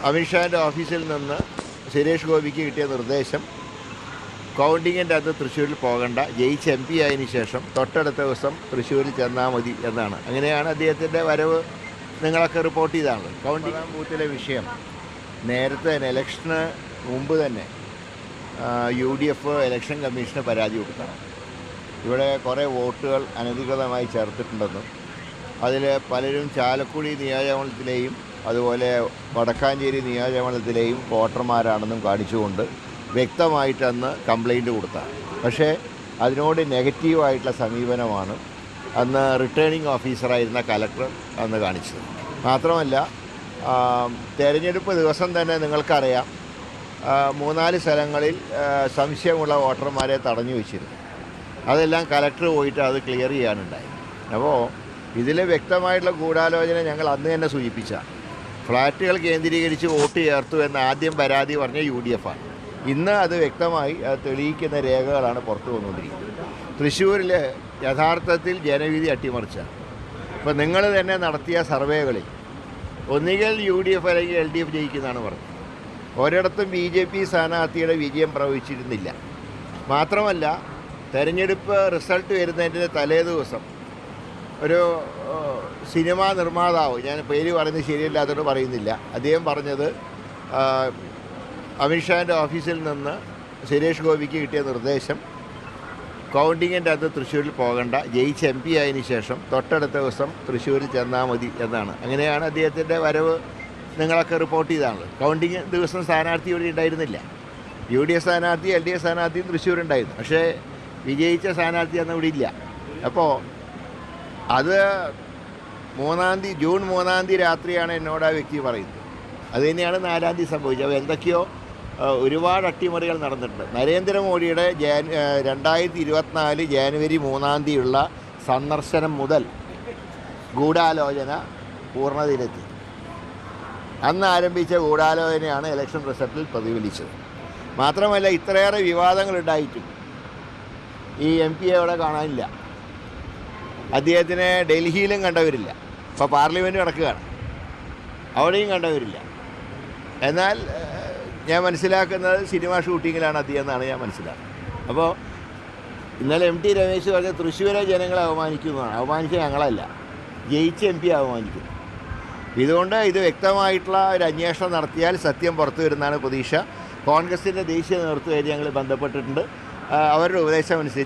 അമിത്ഷാൻ്റെ ഓഫീസിൽ നിന്ന് സുരേഷ് ഗോപിക്ക് കിട്ടിയ നിർദ്ദേശം കൗണ്ടിങ്ങിൻ്റെ അകത്ത് തൃശ്ശൂരിൽ പോകണ്ട, ജയിച്ച് MP ആയതിനു ശേഷം തൊട്ടടുത്ത ദിവസം തൃശ്ശൂരിൽ ചെന്നാൽ മതി എന്നാണ്. അങ്ങനെയാണ് അദ്ദേഹത്തിൻ്റെ വരവ് നിങ്ങളൊക്കെ റിപ്പോർട്ട് ചെയ്താണ്. കൗണ്ടിങ് ബൂത്തിലെ വിഷയം നേരത്തെ തന്നെ ഇലക്ഷന് മുമ്പ് തന്നെ UDF ഇലക്ഷൻ കമ്മീഷന് പരാതി കൊടുത്താണ്. ഇവിടെ കുറേ വോട്ടുകൾ അനധികൃതമായി ചേർത്തിട്ടുണ്ടെന്നും അതിൽ പലരും ചാലക്കുടി നിയോജകമണ്ഡലത്തിലെയും അതുപോലെ വടക്കാഞ്ചേരി നിയോജകമണ്ഡലത്തിലെയും വോട്ടർമാരാണെന്നും കാണിച്ചുകൊണ്ട് വ്യക്തമായിട്ടന്ന് കംപ്ലയിൻറ്റ് കൊടുത്താണ്. പക്ഷേ അതിനോട് നെഗറ്റീവായിട്ടുള്ള സമീപനമാണ് അന്ന് റിട്ടേണിംഗ് ഓഫീസറായിരുന്ന കലക്ടർ അന്ന് കാണിച്ചത്. മാത്രമല്ല തെരഞ്ഞെടുപ്പ് ദിവസം തന്നെ നിങ്ങൾക്കറിയാം 3-4 സ്ഥലങ്ങളിൽ സംശയമുള്ള വോട്ടർമാരെ തടഞ്ഞു വെച്ചിരുന്നു. അതെല്ലാം കലക്ടർ പോയിട്ട് അത് ക്ലിയർ ചെയ്യാനുണ്ടായി. അപ്പോൾ ഇതിൽ വ്യക്തമായിട്ടുള്ള ഗൂഢാലോചന ഞങ്ങൾ അന്ന് തന്നെ സൂചിപ്പിച്ച ഫ്ലാറ്റുകൾ കേന്ദ്രീകരിച്ച് വോട്ട് ചേർത്തു എന്ന ആദ്യം പരാതി പറഞ്ഞ UDF ആണ്. ഇന്ന് അത് വ്യക്തമായി അത് തെളിയിക്കുന്ന രേഖകളാണ് പുറത്തു വന്നുകൊണ്ടിരിക്കുന്നത്. തൃശ്ശൂരിൽ യഥാർത്ഥത്തിൽ ജനവിധി അട്ടിമറിച്ച ഇപ്പോൾ നിങ്ങൾ തന്നെ നടത്തിയ സർവേകളിൽ ഒന്നുകിൽ UDF അല്ലെങ്കിൽ LDF ജയിക്കുന്നതാണ് പറഞ്ഞത്. ഒരിടത്തും BJP സ്ഥാനാർത്ഥിയുടെ വിജയം പ്രവചിച്ചിരുന്നില്ല. മാത്രമല്ല തെരഞ്ഞെടുപ്പ് റിസൾട്ട് വരുന്നതിൻ്റെ തലേ ദിവസം ഒരു സിനിമാ നിർമ്മാതാവ്, ഞാൻ പേര് പറയുന്നത് ശരിയല്ലാത്തതുകൊണ്ട് പറയുന്നില്ല, അദ്ദേഹം പറഞ്ഞത് അമിത്ഷാൻ്റെ ഓഫീസിൽ നിന്ന് സുരേഷ് ഗോപിക്ക് കിട്ടിയ നിർദ്ദേശം കൗണ്ടിങ്ങിൻ്റെ അകത്ത് തൃശ്ശൂരിൽ പോകണ്ട, ജയിച്ച് MP ആയതിനു ശേഷം തൊട്ടടുത്ത ദിവസം തൃശ്ശൂരിൽ ചെന്നാൽ മതി എന്നാണ്. അങ്ങനെയാണ് അദ്ദേഹത്തിൻ്റെ വരവ് നിങ്ങളൊക്കെ റിപ്പോർട്ട് ചെയ്താണ്. കൗണ്ടിങ് ദിവസം സ്ഥാനാർത്ഥി ഇവിടെ ഉണ്ടായിരുന്നില്ല. UDF സ്ഥാനാർത്ഥി LDF സ്ഥാനാർത്ഥിയും തൃശ്ശൂരുണ്ടായിരുന്നു. പക്ഷേ വിജയിച്ച സ്ഥാനാർത്ഥി അന്ന് ഇവിടെ ഇല്ല. അപ്പോൾ അത് ജൂൺ 3-ാം തീയതി രാത്രിയാണ് എന്നോട് ആ വ്യക്തി പറയുന്നത്. അത് തന്നെയാണ് 4-ാം തീയതി സംഭവിച്ചത്. അപ്പോൾ എന്തൊക്കെയോ ഒരുപാട് അട്ടിമറികൾ നടന്നിട്ടുണ്ട്. നരേന്ദ്രമോദിയുടെ 2024 ജനുവരി 3-ാം തീയതിയുള്ള സന്ദർശനം മുതൽ ഗൂഢാലോചന പൂർണ്ണതയിലെത്തി. അന്ന് ആരംഭിച്ച ഗൂഢാലോചനയാണ് ഇലക്ഷൻ റിസൾട്ടിൽ പ്രതിഫലിച്ചത്. മാത്രമല്ല ഇത്രയേറെ വിവാദങ്ങളുണ്ടായിട്ടും ഈ MP അവിടെ കാണാനില്ല. അദ്ദേഹത്തിനെ ഡൽഹിയിലും കണ്ടവരില്ല. ഇപ്പോൾ പാർലമെൻറ്റ് നടക്കുകയാണ്, അവിടെയും കണ്ടവരില്ല. എന്നാൽ ഞാൻ മനസ്സിലാക്കുന്നത് സിനിമ ഷൂട്ടിങ്ങിലാണ് അദ്ദേഹം എന്നാണ് ഞാൻ മനസ്സിലാക്കുന്നത്. അപ്പോൾ ഇന്നലെ MT രമേശ് പറഞ്ഞ തൃശ്ശൂരെ ജനങ്ങളെ അവമാനിക്കുന്നതാണ്. അവമാനിച്ച ഞങ്ങളല്ല, ജയിച്ച MP അവമാനിക്കുന്നു. ഇതുകൊണ്ട് ഇത് വ്യക്തമായിട്ടുള്ള ഒരു അന്വേഷണം നടത്തിയാൽ സത്യം പുറത്തു വരുന്നതാണ് പ്രതീക്ഷ. കോൺഗ്രസിൻ്റെ ദേശീയ നേതൃത്വമായിട്ട് ഞങ്ങൾ ബന്ധപ്പെട്ടിട്ടുണ്ട്. അവരുടെ ഉപദേശം അനുസരിച്ച്